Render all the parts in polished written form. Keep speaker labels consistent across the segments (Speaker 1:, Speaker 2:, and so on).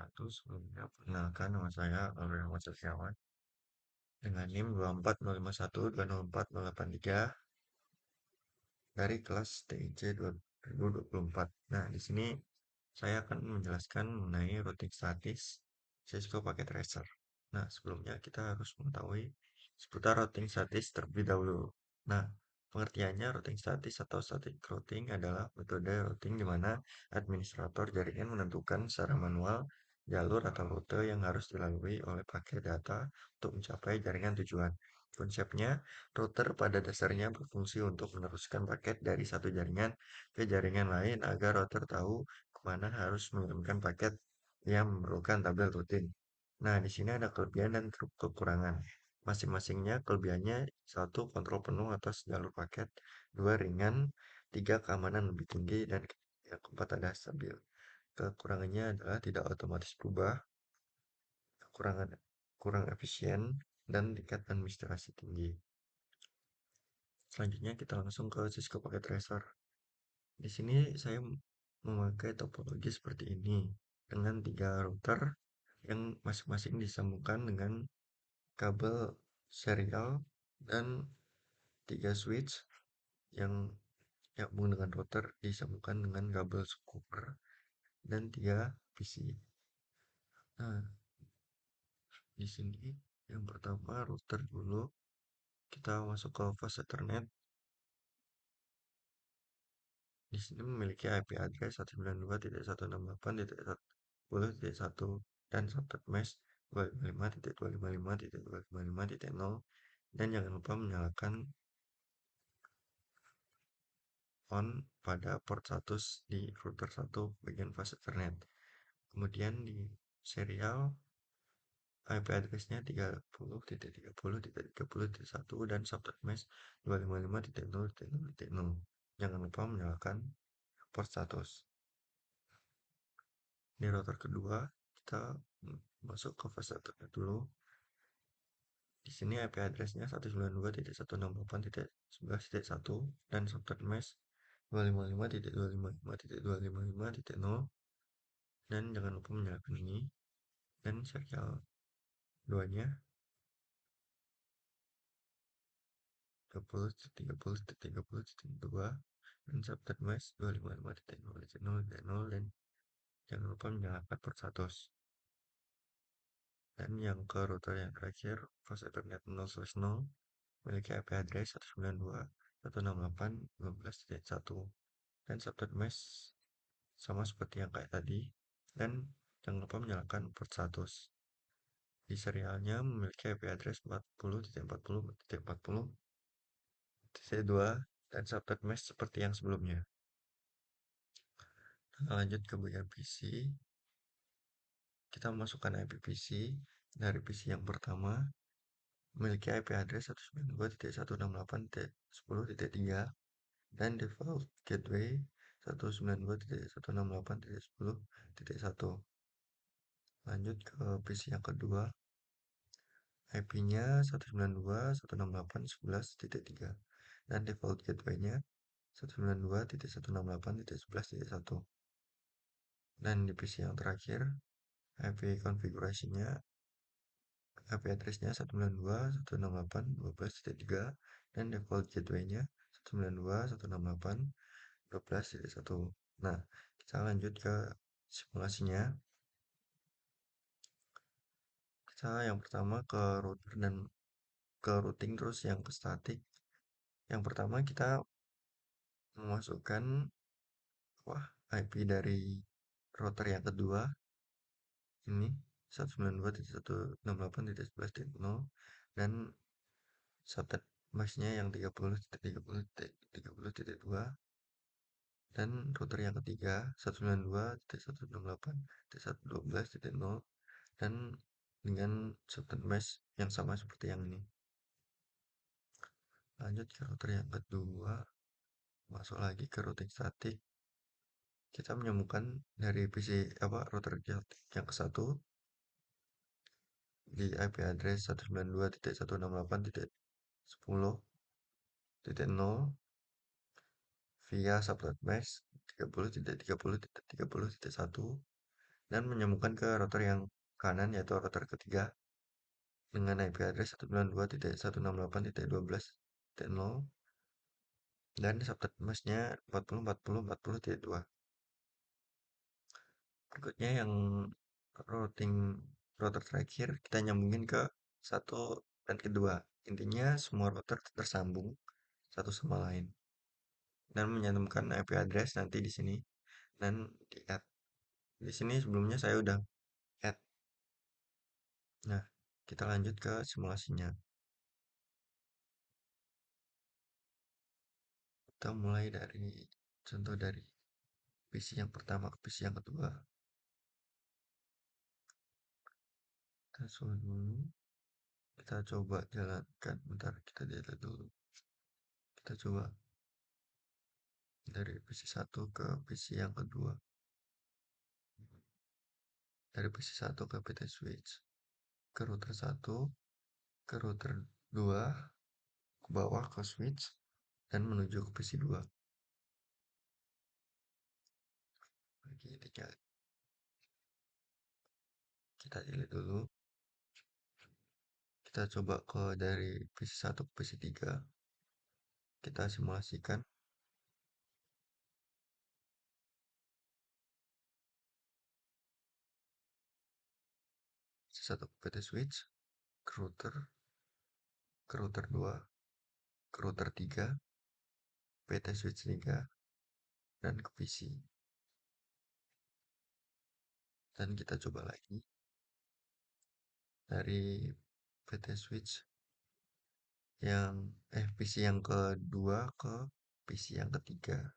Speaker 1: wabarakatuh. Sebelumnya perkenalkan nama saya Alwi Ahmad Setiawan dengan NIM 24051204083 dari kelas TIC 2024. Nah, di sini saya akan menjelaskan mengenai routing statis Cisco Packet Tracer. Nah, sebelumnya kita harus mengetahui seputar routing statis terlebih dahulu. Nah, pengertiannya routing statis atau static routing adalah metode routing di mana administrator jaringan menentukan secara manual jalur atau rute yang harus dilalui oleh paket data untuk mencapai jaringan tujuan. Konsepnya, router pada dasarnya berfungsi untuk meneruskan paket dari satu jaringan ke jaringan lain agar router tahu kemana harus mengirimkan paket yang memerlukan tabel rutin. Nah, di sini ada kelebihan dan kekurangan. Masing-masingnya kelebihannya satu kontrol penuh atas jalur paket, dua ringan, tiga keamanan lebih tinggi, dan yang keempat ada stabil. Kekurangannya adalah tidak otomatis berubah, kekurangan kurang efisien, dan tingkat administrasi tinggi. Selanjutnya kita langsung ke Cisco Packet Tracer. Di sini saya memakai topologi seperti ini dengan tiga router yang masing-masing disambungkan dengan kabel serial dan tiga switch yang nyambung dengan router disambungkan dengan kabel subwoofer dan tiga PC. Nah, di sini yang pertama router dulu, kita masuk ke fast Ethernet. Di sini memiliki IP address 192.168.10.1 dan subnet mesh 255.255.255.0, dan jangan lupa menyalakan on pada port 1 di router 1 bagian fast Ethernet. Kemudian di serial IP address-nya 30.30.30.1 dan subnet mesh 255.0.0.0. Jangan lupa menyalakan port status. Di router kedua kita masuk ke fast Ethernet dulu. Di sini IP address-nya 192.168.11.1 dan subnet mesh 255.255.255.0, dan jangan lupa menyalakan ini. Dan serial 2-nya 30.30.30.2 dan subnet mesh 255.0.0.0, dan jangan lupa menyalakan port status. Dan yang ke router yang terakhir, fast Ethernet 0/0, memiliki IP address 192.168.12.1 dan subnet mesh sama seperti yang kayak tadi, dan jangan lupa menyalakan port status. Di serialnya memiliki IP address 40.40.40.2 dan subnet mesh seperti yang sebelumnya. Nah, lanjut ke bagian PC. Kita masukkan IP PC. Dari PC yang pertama memiliki IP address 192.168.10.3 dan default gateway 192.168.10.1. Lanjut ke PC yang kedua, IP-nya 192.168.11.3 dan default gateway-nya 192.168.11.1. Dan di PC yang terakhir, IP konfigurasinya IP address-nya 192.168.12.3 dan default gateway-nya 192.168.12.1. Nah, kita lanjut ke simulasinya. Kita yang pertama ke router dan ke routing, terus yang ke static. Yang pertama kita memasukkan IP dari router yang kedua ini 192.168.11.0 dan subnet mesh-nya yang 30.30.30.2 dan router yang ketiga 192.168.112.0 dan dengan subnet mesh yang sama seperti yang ini. Lanjut ke router yang kedua, masuk lagi ke routing static. Kita menyambungkan dari PC router yang ke satu di IP address 192.168.10.0 via subnet mesh 30.30.30.1 dan menyambungkan ke router yang kanan yaitu router ketiga dengan IP address 192.168.12.0 dan subnet masknya 40.40.40.2. Berikutnya yang routing router terakhir kita nyambungin ke satu dan kedua. Intinya semua router tersambung satu sama lain dan menyambungkan IP address nanti di sini dan di add. Di sini sebelumnya saya udah add. Nah, kita lanjut ke simulasinya. Kita mulai dari contoh dari PC yang pertama ke PC yang kedua. Kita susun dulu. Kita coba jalankan. Bentar, kita lihat dulu. Kita coba dari PC satu ke PC yang kedua. Dari PC satu ke PT switch. Ke router satu, ke router 2, ke bawah ke switch, dan menuju ke PC 2. Oke, kita delete dulu. Kita coba ke dari PC satu ke PC 3. Kita simulasikan. PC satu ke PT switch, ke router 2, ke router 3, PT switch 3, dan ke PC. Dan kita coba lagi dari PT switch yang PC yang kedua ke PC yang ketiga.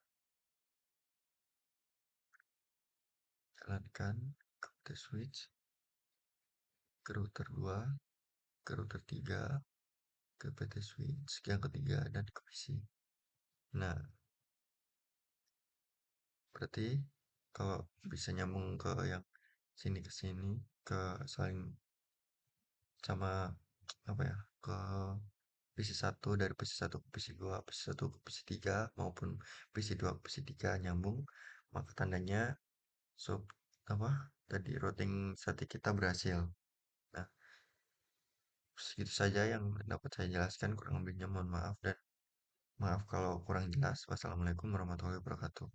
Speaker 1: Jalankan ke PT switch, ke router 2, ke router 3, ke PT switch yang ketiga, dan ke PC. Nah, berarti kalau bisa nyambung ke yang sini ke sini, ke saling sama apa ya, ke PC satu dari PC satu ke PC 2, PC satu ke PC 3 maupun PC 2 ke PC 3 nyambung, maka tandanya sub apa tadi routing statik kita berhasil. Nah, segitu saja yang dapat saya jelaskan, kurang lebihnya mohon maaf dan maaf kalau kurang jelas. Wassalamualaikum warahmatullahi wabarakatuh.